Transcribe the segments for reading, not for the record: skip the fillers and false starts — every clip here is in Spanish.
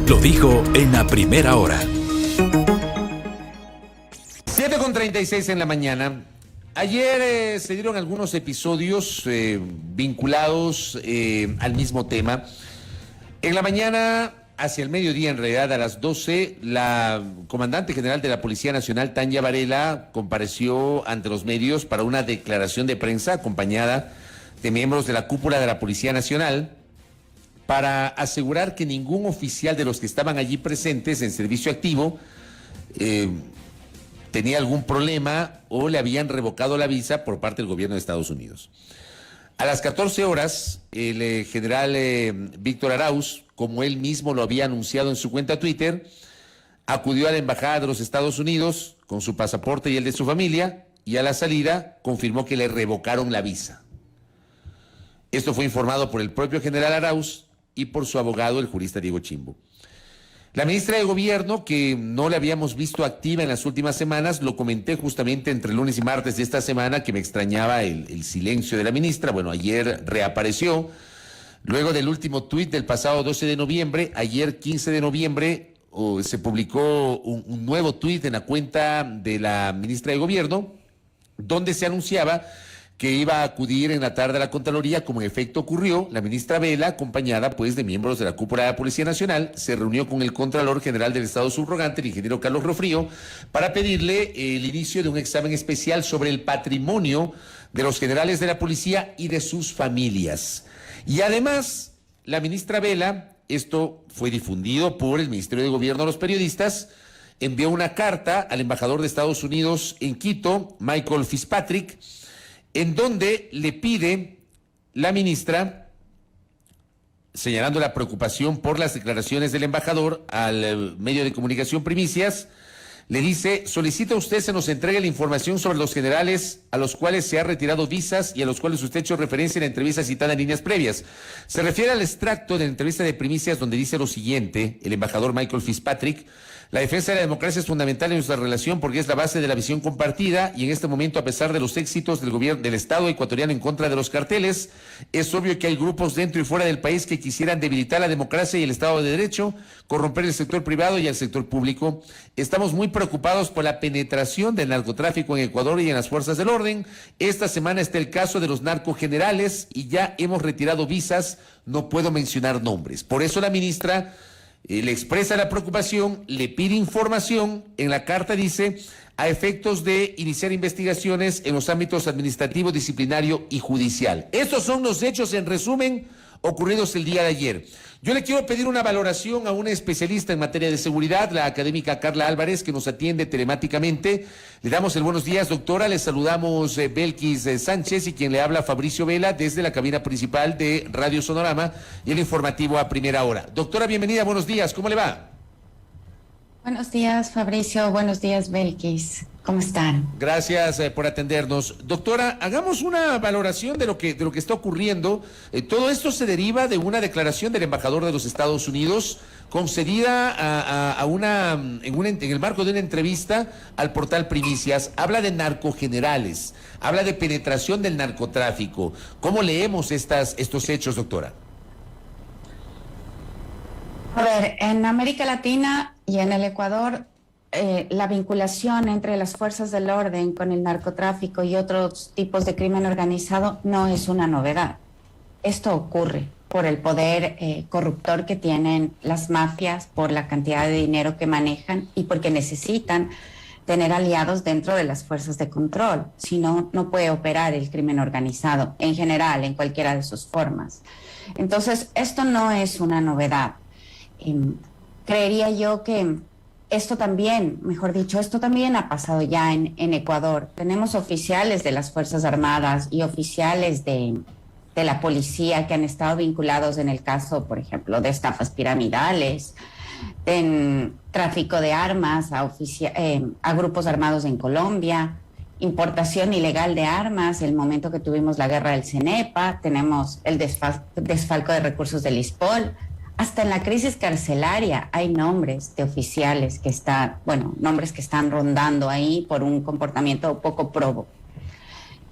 Lo dijo en la primera hora. 7:36 en la mañana. Ayer se dieron algunos episodios vinculados al mismo tema. En la mañana, hacia el mediodía, en realidad a las 12, la comandante general de la Policía Nacional, Tanya Varela, compareció ante los medios para una declaración de prensa acompañada de miembros de la cúpula de la Policía Nacional para asegurar que ningún oficial de los que estaban allí presentes en servicio activo tenía algún problema o le habían revocado la visa por parte del gobierno de Estados Unidos. A las 14 horas, el general Víctor Arauz, como él mismo lo había anunciado en su cuenta Twitter, acudió a la Embajada de los Estados Unidos con su pasaporte y el de su familia, y a la salida confirmó que le revocaron la visa. Esto fue informado por el propio general Arauz y por su abogado, el jurista Diego Chimbo. La ministra de Gobierno, que no la habíamos visto activa en las últimas semanas, lo comenté justamente entre lunes y martes de esta semana, que me extrañaba el silencio de la ministra. Bueno, ayer reapareció. Luego del último tuit del pasado 12 de noviembre, ayer 15 de noviembre, se publicó un nuevo tuit en la cuenta de la ministra de Gobierno, donde se anunciaba que iba a acudir en la tarde a la Contraloría, como en efecto ocurrió. La ministra Vela, acompañada pues de miembros de la cúpula de la Policía Nacional, se reunió con el Contralor General del Estado subrogante, el ingeniero Carlos Rofrío, para pedirle el inicio de un examen especial sobre el patrimonio de los generales de la policía y de sus familias. Y además, la ministra Vela, esto fue difundido por el Ministerio de Gobierno a los periodistas, envió una carta al embajador de Estados Unidos en Quito, Michael Fitzpatrick, en donde le pide la ministra, señalando la preocupación por las declaraciones del embajador al medio de comunicación Primicias, le dice: solicita usted se nos entregue la información sobre los generales a los cuales se ha retirado visas y a los cuales usted ha hecho referencia en la entrevista citada en líneas previas. Se refiere al extracto de la entrevista de Primicias, donde dice lo siguiente, el embajador Michael Fitzpatrick: la defensa de la democracia es fundamental en nuestra relación porque es la base de la visión compartida, y en este momento, a pesar de los éxitos del gobierno del Estado ecuatoriano en contra de los carteles, es obvio que hay grupos dentro y fuera del país que quisieran debilitar la democracia y el Estado de Derecho, corromper el sector privado y el sector público. Estamos muy preocupados por la penetración del narcotráfico en Ecuador y en las fuerzas del orden. Esta semana está el caso de los narcogenerales y ya hemos retirado visas, no puedo mencionar nombres. Por eso la ministra le expresa la preocupación, le pide información. En la carta dice: a efectos de iniciar investigaciones en los ámbitos administrativo, disciplinario y judicial. Estos son los hechos, en resumen, ocurridos el día de ayer. Yo le quiero pedir una valoración a una especialista en materia de seguridad, la académica Carla Álvarez, que nos atiende telemáticamente. Le damos el buenos días, doctora. Le saludamos Belkis Sánchez, y quien le habla, Fabricio Vela, desde la cabina principal de Radio Sonorama y el informativo a primera hora. Doctora, bienvenida, buenos días, ¿cómo le va? Buenos días, Fabricio. Buenos días, Belkis. ¿Cómo están? Gracias por atendernos. Doctora, hagamos una valoración de lo que está ocurriendo. Todo esto se deriva de una declaración del embajador de los Estados Unidos concedida en el marco de una entrevista al portal Primicias. Habla de narcogenerales, habla de penetración del narcotráfico. ¿Cómo leemos estos hechos, doctora? A ver, en América Latina y en el Ecuador, la vinculación entre las fuerzas del orden con el narcotráfico y otros tipos de crimen organizado no es una novedad. Esto ocurre por el poder corruptor que tienen las mafias, por la cantidad de dinero que manejan y porque necesitan tener aliados dentro de las fuerzas de control. Si no, no puede operar el crimen organizado en general, en cualquiera de sus formas. Entonces, esto no es una novedad. Creería yo que esto también, mejor dicho, esto también ha pasado ya en Ecuador. Tenemos oficiales de las Fuerzas Armadas y oficiales de la policía que han estado vinculados en el caso, por ejemplo, de estafas piramidales, en tráfico de armas a grupos armados en Colombia, importación ilegal de armas, el momento que tuvimos la guerra del CENEPA, tenemos el desfalco de recursos del ISPOL. Hasta en la crisis carcelaria hay nombres de oficiales que nombres que están rondando ahí por un comportamiento poco probo.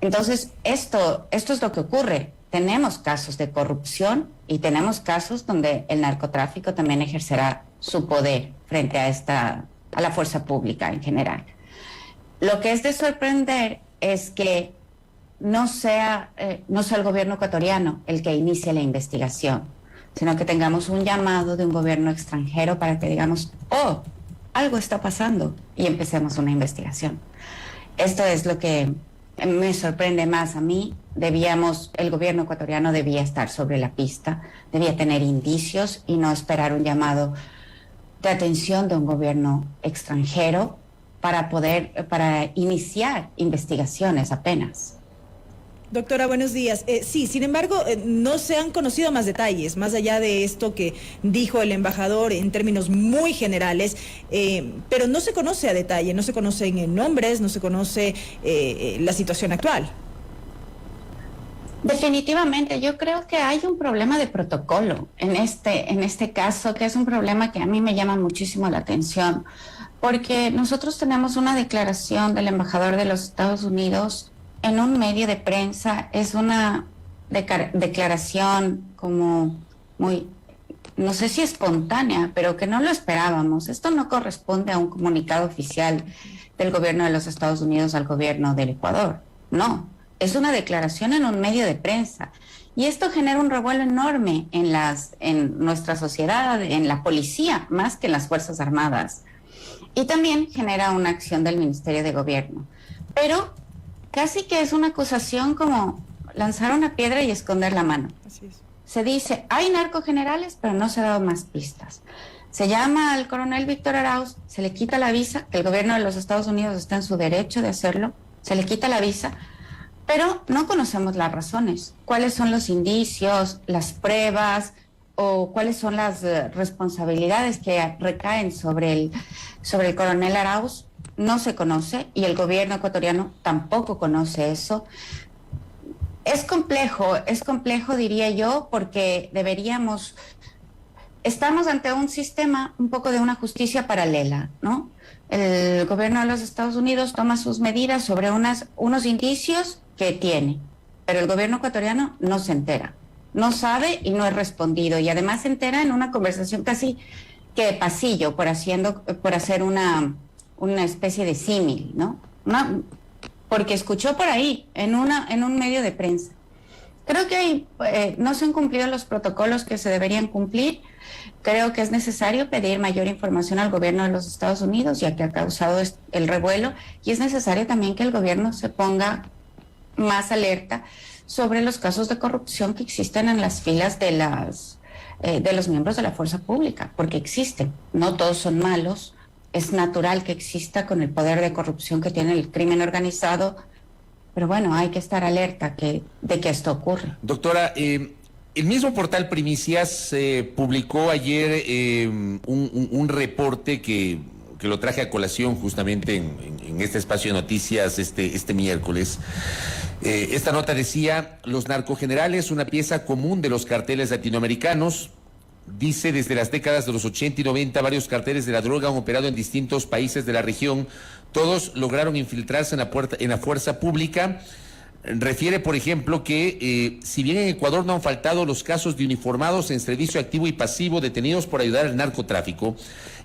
Entonces, esto es lo que ocurre. tenemos casos de corrupción y tenemos casos donde el narcotráfico también ejercerá su poder frente a la fuerza pública en general. Lo que es de sorprender es que no sea el gobierno ecuatoriano el que inicie la investigación, sino que tengamos un llamado de un gobierno extranjero para que digamos, oh, algo está pasando y empecemos una investigación. Esto es lo que me sorprende más a mí. El gobierno ecuatoriano debía estar sobre la pista, debía tener indicios y no esperar un llamado de atención de un gobierno extranjero para iniciar investigaciones apenas. Doctora, buenos días. Sí, sin embargo, no se han conocido más detalles, más allá de esto que dijo el embajador en términos muy generales, pero no se conoce a detalle, no se conocen nombres, no se conoce la situación actual. Definitivamente, yo creo que hay un problema de protocolo en este caso, que es un problema que a mí me llama muchísimo la atención, porque nosotros tenemos una declaración del embajador de los Estados Unidos en un medio de prensa. Es una declaración como muy, no sé si espontánea, pero que no lo esperábamos. Esto no corresponde a un comunicado oficial del gobierno de los Estados Unidos al gobierno del Ecuador, no. Es una declaración en un medio de prensa. Y esto genera un revuelo enorme en nuestra sociedad, en la policía, más que en las Fuerzas Armadas. Y también genera una acción del Ministerio de Gobierno. Pero casi que es una acusación como lanzar una piedra y esconder la mano. Así es. Se dice, hay narcogenerales, pero no se ha dado más pistas. Se llama al coronel Víctor Arauz, se le quita la visa, que el gobierno de los Estados Unidos está en su derecho de hacerlo, se le quita la visa, pero no conocemos las razones. ¿Cuáles son los indicios, las pruebas o cuáles son las responsabilidades que recaen sobre el coronel Arauz? No se conoce y el gobierno ecuatoriano tampoco conoce eso. Es complejo diría yo, porque estamos ante un sistema un poco de una justicia paralela, ¿no? El gobierno de los Estados Unidos toma sus medidas sobre unos indicios que tiene, pero el gobierno ecuatoriano no se entera, no sabe y no es respondido, y además se entera en una conversación casi que de pasillo, por hacer una especie de símil, ¿no? Porque escuchó por ahí, en un medio de prensa. Creo que no se han cumplido los protocolos que se deberían cumplir. Creo que es necesario pedir mayor información al gobierno de los Estados Unidos, ya que ha causado el revuelo, y es necesario también que el gobierno se ponga más alerta sobre los casos de corrupción que existen en las filas de los miembros de la fuerza pública, porque existen. No todos son malos. Es natural que exista con el poder de corrupción que tiene el crimen organizado, pero bueno, hay que estar alerta de que esto ocurre. Doctora, el mismo portal Primicias publicó ayer un reporte que lo traje a colación justamente en este espacio de noticias este miércoles. Esta nota decía: los narcogenerales, una pieza común de los carteles latinoamericanos. Dice, desde las décadas de los 80 y 90, varios carteles de la droga han operado en distintos países de la región. Todos lograron infiltrarse en la fuerza pública. Refiere, por ejemplo, que si bien en Ecuador no han faltado los casos de uniformados en servicio activo y pasivo detenidos por ayudar al narcotráfico,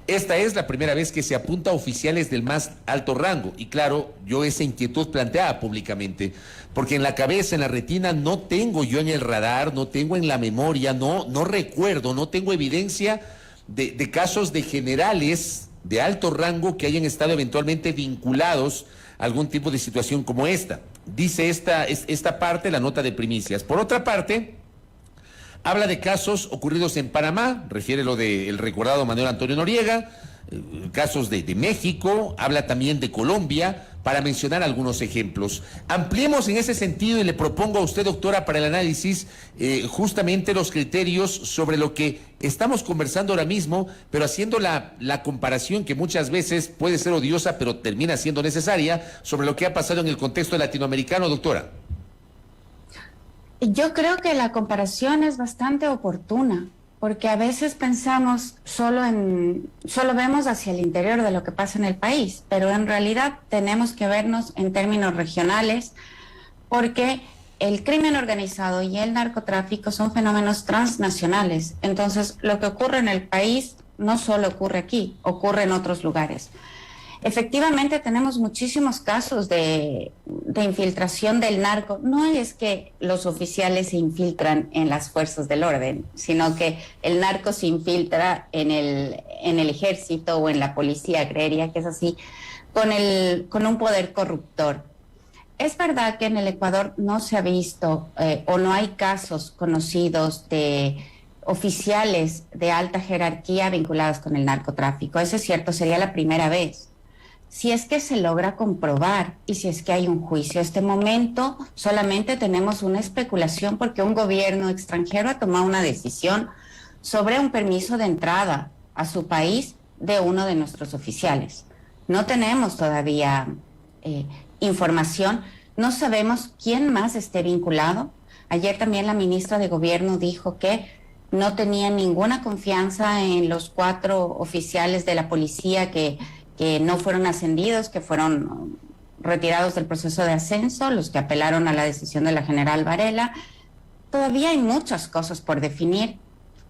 esta es la primera vez que se apunta a oficiales del más alto rango. Y claro, yo esa inquietud planteaba públicamente, porque en la cabeza, en la retina, no tengo yo en el radar, no tengo en la memoria, no recuerdo, no tengo evidencia de casos de generales de alto rango que hayan estado eventualmente vinculados a algún tipo de situación como esta. Dice esta parte, la nota de Primicias. Por otra parte, habla de casos ocurridos en Panamá, refiere lo del recordado Manuel Antonio Noriega, casos de México, habla también de Colombia, para mencionar algunos ejemplos. Ampliemos en ese sentido y le propongo a usted, doctora, para el análisis, justamente los criterios sobre lo que estamos conversando ahora mismo, pero haciendo la comparación que muchas veces puede ser odiosa, pero termina siendo necesaria, sobre lo que ha pasado en el contexto latinoamericano, doctora. Yo creo que la comparación es bastante oportuna, porque a veces pensamos solo vemos hacia el interior de lo que pasa en el país, pero en realidad tenemos que vernos en términos regionales, porque el crimen organizado y el narcotráfico son fenómenos transnacionales. Entonces, lo que ocurre en el país no solo ocurre aquí, ocurre en otros lugares. Efectivamente, tenemos muchísimos casos de infiltración del narco. No es que los oficiales se infiltran en las fuerzas del orden, sino que el narco se infiltra en el ejército o en la policía, creería que es así, con un poder corruptor. Es verdad que en el Ecuador no se ha visto o no hay casos conocidos de oficiales de alta jerarquía vinculados con el narcotráfico. Eso es cierto, sería la primera vez. Si es que se logra comprobar y si es que hay un juicio. Este momento solamente tenemos una especulación porque un gobierno extranjero ha tomado una decisión sobre un permiso de entrada a su país de uno de nuestros oficiales. No tenemos todavía información, no sabemos quién más esté vinculado. Ayer también la ministra de Gobierno dijo que no tenía ninguna confianza en los 4 oficiales de la policía que no fueron ascendidos, que fueron retirados del proceso de ascenso, los que apelaron a la decisión de la general Varela. Todavía hay muchas cosas por definir,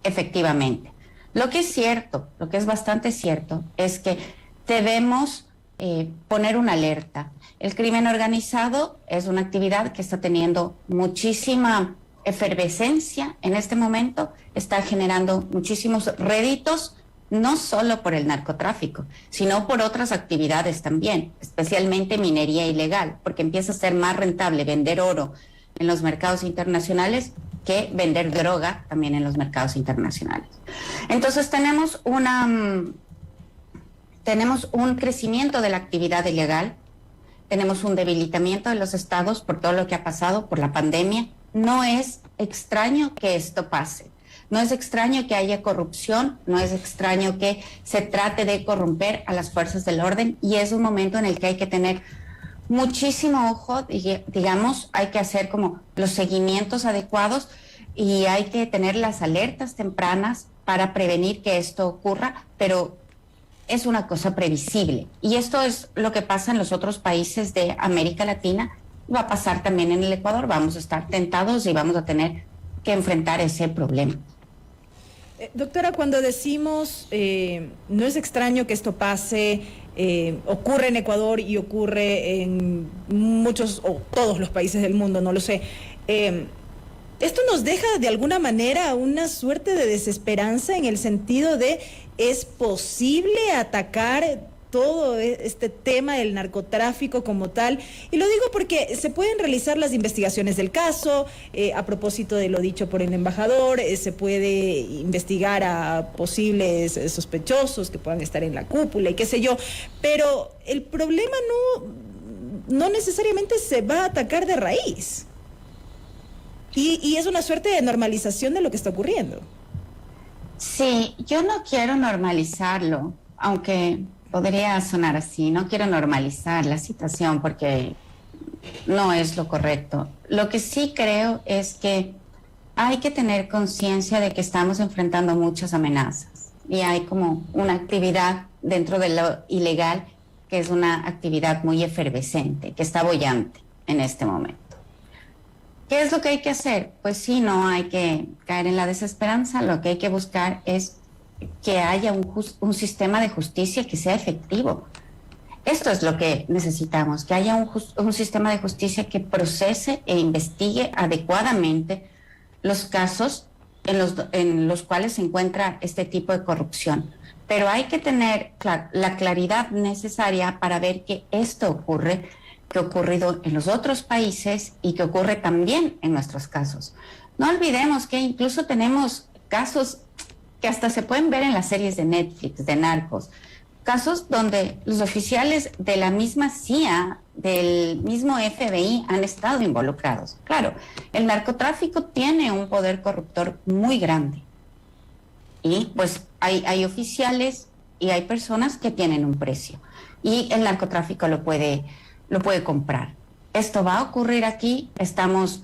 efectivamente. Lo que es cierto, lo que es bastante cierto, es que debemos poner una alerta. El crimen organizado es una actividad que está teniendo muchísima efervescencia en este momento, está generando muchísimos réditos, no solo por el narcotráfico, sino por otras actividades también, especialmente minería ilegal, porque empieza a ser más rentable vender oro en los mercados internacionales que vender droga también en los mercados internacionales. Entonces tenemos un crecimiento de la actividad ilegal, tenemos un debilitamiento de los estados por todo lo que ha pasado, por la pandemia. No es extraño que esto pase. No es extraño que haya corrupción, no es extraño que se trate de corromper a las fuerzas del orden y es un momento en el que hay que tener muchísimo ojo, digamos, hay que hacer como los seguimientos adecuados y hay que tener las alertas tempranas para prevenir que esto ocurra, pero es una cosa previsible. Y esto es lo que pasa en los otros países de América Latina, va a pasar también en el Ecuador, vamos a estar tentados y vamos a tener que enfrentar ese problema. Doctora, cuando decimos no es extraño que esto pase, ocurre en Ecuador y ocurre en muchos o todos los países del mundo, no lo sé, esto nos deja de alguna manera una suerte de desesperanza en el sentido de ¿es posible atacar todo este tema del narcotráfico como tal? Y lo digo porque se pueden realizar las investigaciones del caso, a propósito de lo dicho por el embajador, se puede investigar a posibles sospechosos que puedan estar en la cúpula y qué sé yo, pero el problema no necesariamente se va a atacar de raíz. Y es una suerte de normalización de lo que está ocurriendo. Sí, yo no quiero normalizarlo, aunque podría sonar así, no quiero normalizar la situación porque no es lo correcto. Lo que sí creo es que hay que tener conciencia de que estamos enfrentando muchas amenazas y hay como una actividad dentro de lo ilegal que es una actividad muy efervescente, que está boyante en este momento. ¿Qué es lo que hay que hacer? Pues sí, no hay que caer en la desesperanza, lo que hay que buscar es que haya un sistema de justicia que sea efectivo. Esto es lo que necesitamos, que haya un sistema de justicia que procese e investigue adecuadamente los casos en los cuales se encuentra este tipo de corrupción. Pero hay que tener la claridad necesaria para ver que esto ocurre, que ha ocurrido en los otros países y que ocurre también en nuestros casos. No olvidemos que incluso tenemos casos que hasta se pueden ver en las series de Netflix, de narcos, casos donde los oficiales de la misma CIA, del mismo FBI, han estado involucrados. Claro, el narcotráfico tiene un poder corruptor muy grande. Y pues hay oficiales y hay personas que tienen un precio. Y el narcotráfico lo puede comprar. Esto va a ocurrir aquí, estamos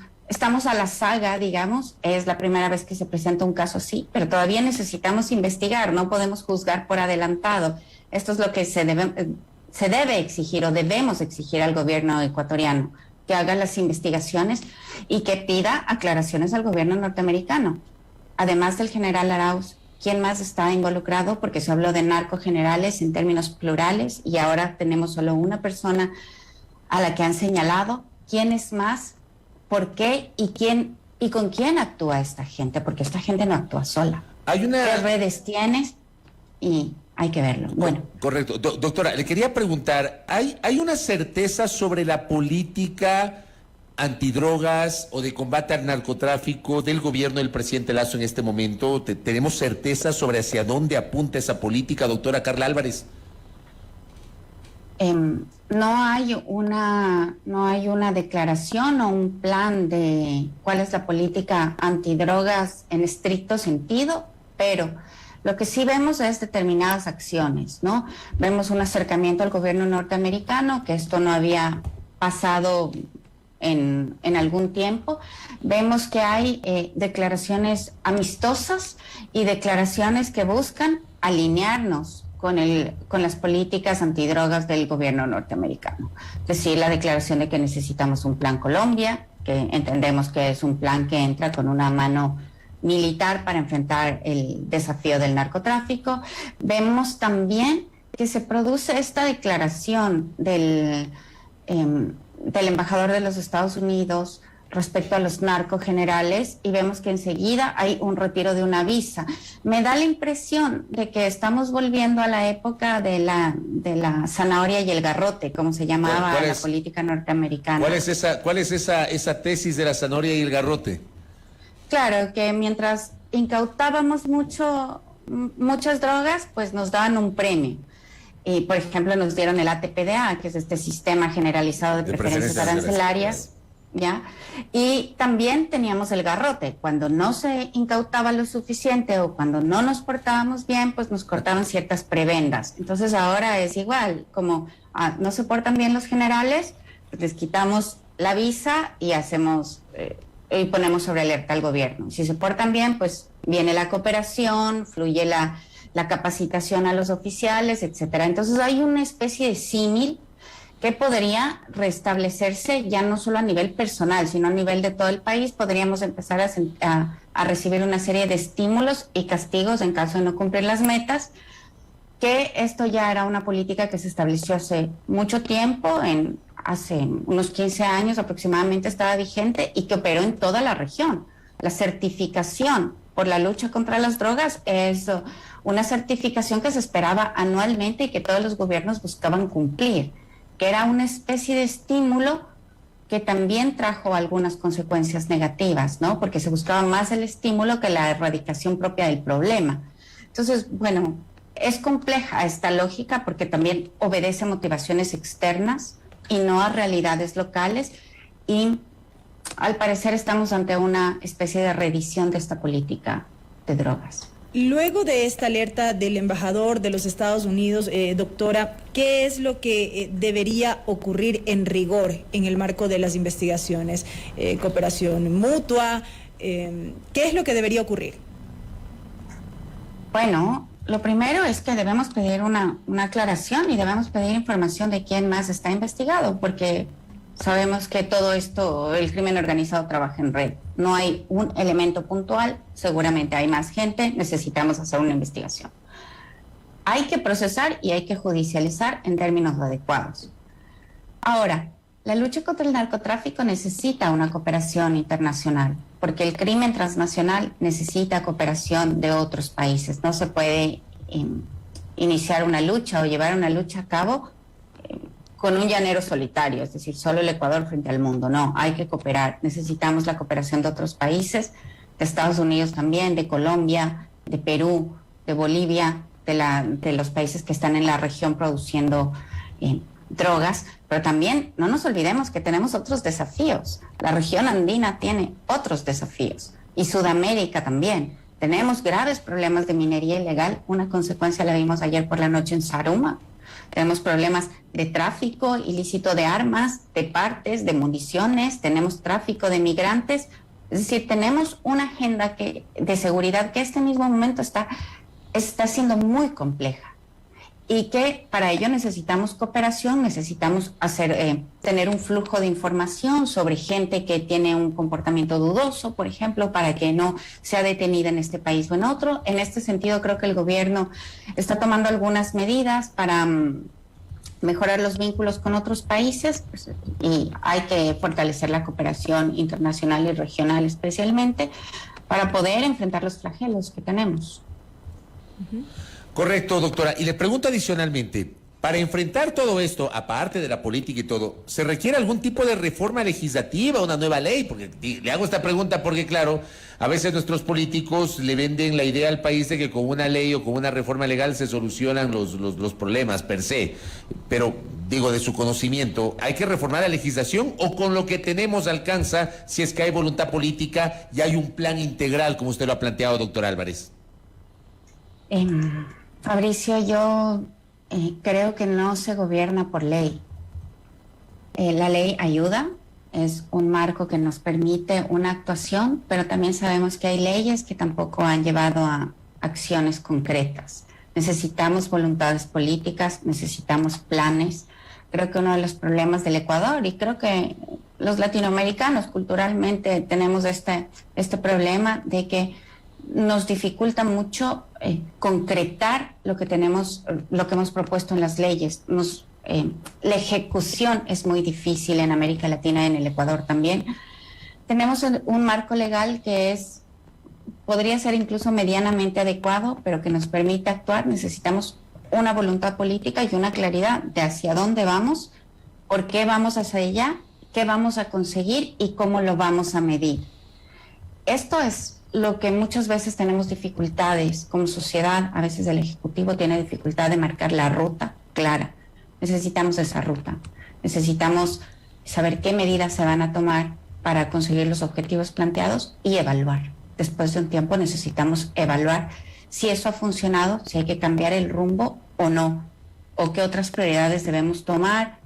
a la saga, digamos, es la primera vez que se presenta un caso así, pero todavía necesitamos investigar, no podemos juzgar por adelantado. Esto es lo que se debe exigir o debemos exigir al gobierno ecuatoriano, que haga las investigaciones y que pida aclaraciones al gobierno norteamericano. Además del general Arauz, ¿quién más está involucrado? Porque se habló de narcogenerales en términos plurales y ahora tenemos solo una persona a la que han señalado. ¿Quién es más? ¿Por qué? ¿Y con quién actúa esta gente? Porque esta gente no actúa sola. ¿Qué redes tienes? Y hay que verlo. Bueno. Correcto. Doctora, le quería preguntar, ¿hay una certeza sobre la política antidrogas o de combate al narcotráfico del gobierno del presidente Lazo en este momento? ¿Tenemos certeza sobre hacia dónde apunta esa política, doctora Carla Álvarez? No hay una declaración o un plan de cuál es la política antidrogas en estricto sentido, pero lo que sí vemos es determinadas acciones, ¿no? Vemos un acercamiento al gobierno norteamericano, que esto no había pasado en algún tiempo. Vemos que hay declaraciones amistosas y declaraciones que buscan alinearnos con las políticas antidrogas del gobierno norteamericano. Es decir, la declaración de que necesitamos un plan Colombia, que entendemos que es un plan que entra con una mano militar para enfrentar el desafío del narcotráfico. Vemos también que se produce esta declaración del embajador de los Estados Unidos respecto a los narcogenerales y vemos que enseguida hay un retiro de una visa. Me da la impresión de que estamos volviendo a la época de la zanahoria y el garrote, como se llamaba la política norteamericana. ¿Cuál es esa tesis de la zanahoria y el garrote? Claro, que mientras incautábamos muchas drogas, pues nos daban un premio. Y, por ejemplo, nos dieron el ATPDA, que es este sistema generalizado de preferencias arancelarias, ¿ya? Y también teníamos el garrote. Cuando no se incautaba lo suficiente o cuando no nos portábamos bien, pues nos cortaban ciertas prebendas. Entonces ahora es igual, como no se portan bien los generales, pues les quitamos la visa y hacemos... y ponemos sobre alerta al gobierno. Si se portan bien, pues viene la cooperación, fluye la capacitación a los oficiales, etcétera. Entonces hay una especie de símil que podría restablecerse ya no solo a nivel personal, sino a nivel de todo el país. Podríamos empezar a recibir una serie de estímulos y castigos en caso de no cumplir las metas, que esto ya era una política que se estableció hace mucho tiempo, hace unos 15 años aproximadamente estaba vigente y que operó en toda la región. La certificación por la lucha contra las drogas es una certificación que se esperaba anualmente y que todos los gobiernos buscaban cumplir, que era una especie de estímulo que también trajo algunas consecuencias negativas, ¿no? Porque se buscaba más el estímulo que la erradicación propia del problema. Entonces, bueno, es compleja esta lógica porque también obedece a motivaciones externas y no a realidades locales, y al parecer estamos ante una especie de reedición de esta política de drogas. Luego de esta alerta del embajador de los Estados Unidos, doctora, ¿qué es lo que debería ocurrir en rigor en el marco de las investigaciones? ¿Cooperación mutua? ¿Qué es lo que debería ocurrir? Bueno, lo primero es que debemos pedir una aclaración y debemos pedir información de quién más está investigado, porque sabemos que todo esto, el crimen organizado trabaja en red. No hay un elemento puntual, seguramente hay más gente, necesitamos hacer una investigación. Hay que procesar y hay que judicializar en términos adecuados. Ahora, la lucha contra el narcotráfico necesita una cooperación internacional, porque el crimen transnacional necesita cooperación de otros países. No se puede iniciar una lucha o llevar una lucha a cabo con un llanero solitario, es decir, solo el Ecuador frente al mundo. No, hay que cooperar. Necesitamos la cooperación de otros países, de Estados Unidos también, de Colombia, de Perú, de Bolivia, de los países que están en la región produciendo drogas, pero también no nos olvidemos que tenemos otros desafíos. La región andina tiene otros desafíos y Sudamérica también. Tenemos graves problemas de minería ilegal, una consecuencia la vimos ayer por la noche en Saruma. Tenemos problemas de tráfico ilícito de armas, de partes, de municiones, tenemos tráfico de migrantes. Es decir, tenemos una agenda de seguridad que en este mismo momento está siendo muy compleja. y que para ello necesitamos cooperación, necesitamos tener un flujo de información sobre gente que tiene un comportamiento dudoso, por ejemplo, para que no sea detenida en este país o en otro. En este sentido, creo que el gobierno está tomando algunas medidas para mejorar los vínculos con otros países, pues, y hay que fortalecer la cooperación internacional y regional especialmente para poder enfrentar los flagelos que tenemos. Correcto, doctora. Y le pregunto adicionalmente, para enfrentar todo esto, aparte de la política y todo, ¿se requiere algún tipo de reforma legislativa, una nueva ley? Porque le hago esta pregunta porque, claro, a veces nuestros políticos le venden la idea al país de que con una ley o con una reforma legal se solucionan los problemas per se. Pero, digo, de su conocimiento, ¿hay que reformar la legislación o con lo que tenemos alcanza si es que hay voluntad política y hay un plan integral, como usted lo ha planteado, doctor Álvarez? Fabricio, yo creo que no se gobierna por ley. La ley ayuda, es un marco que nos permite una actuación, pero también sabemos que hay leyes que tampoco han llevado a acciones concretas. Necesitamos voluntades políticas, necesitamos planes. Creo que uno de los problemas del Ecuador, y creo que los latinoamericanos culturalmente tenemos este problema de que nos dificulta mucho concretar lo que hemos propuesto en las leyes. La ejecución es muy difícil en América Latina y en el Ecuador también. Tenemos un marco legal que podría ser incluso medianamente adecuado, pero que nos permite actuar. Necesitamos una voluntad política y una claridad de hacia dónde vamos, por qué vamos hacia allá, qué vamos a conseguir y cómo lo vamos a medir. Esto es lo que muchas veces tenemos dificultades como sociedad. A veces el Ejecutivo tiene dificultad de marcar la ruta clara. Necesitamos esa ruta. Necesitamos saber qué medidas se van a tomar para conseguir los objetivos planteados y evaluar. Después de un tiempo necesitamos evaluar si eso ha funcionado, si hay que cambiar el rumbo o no, o qué otras prioridades debemos tomar.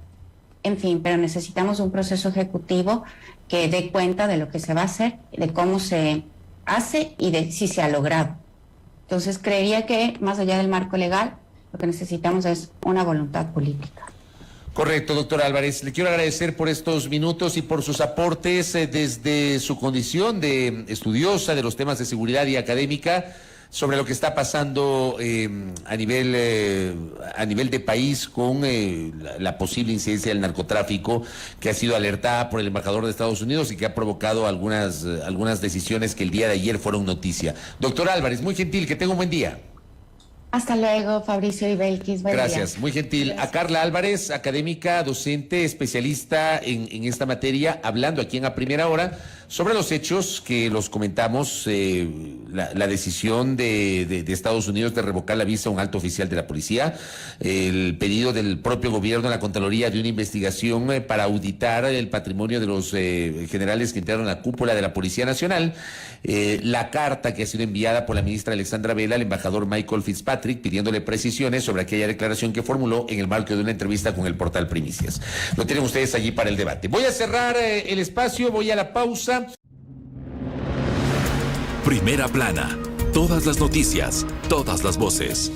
En fin, pero necesitamos un proceso ejecutivo que dé cuenta de lo que se va a hacer, de cómo se hace y de si se ha logrado. Entonces, creería que más allá del marco legal, lo que necesitamos es una voluntad política. Correcto, doctor Álvarez. Le quiero agradecer por estos minutos y por sus aportes desde su condición de estudiosa de los temas de seguridad y académica sobre lo que está pasando a nivel de país con la posible incidencia del narcotráfico, que ha sido alertada por el embajador de Estados Unidos y que ha provocado algunas decisiones que el día de ayer fueron noticia. Doctor Álvarez, muy gentil, que tenga un buen día. Hasta luego, Fabricio y Belkis. Gracias, muy gentil. Gracias. A Carla Álvarez, académica, docente, especialista en esta materia, hablando aquí en A Primera Hora sobre los hechos que los comentamos, la decisión de Estados Unidos de revocar la visa a un alto oficial de la policía, el pedido del propio gobierno a la Contraloría de una investigación para auditar el patrimonio de los generales que integraron la cúpula de la Policía Nacional, la carta que ha sido enviada por la ministra Alexandra Vela al embajador Michael Fitzpatrick pidiéndole precisiones sobre aquella declaración que formuló en el marco de una entrevista con el portal Primicias. Lo tienen ustedes allí para el debate. Voy a cerrar el espacio, voy a la pausa. Primera Plana. Todas las noticias, todas las voces.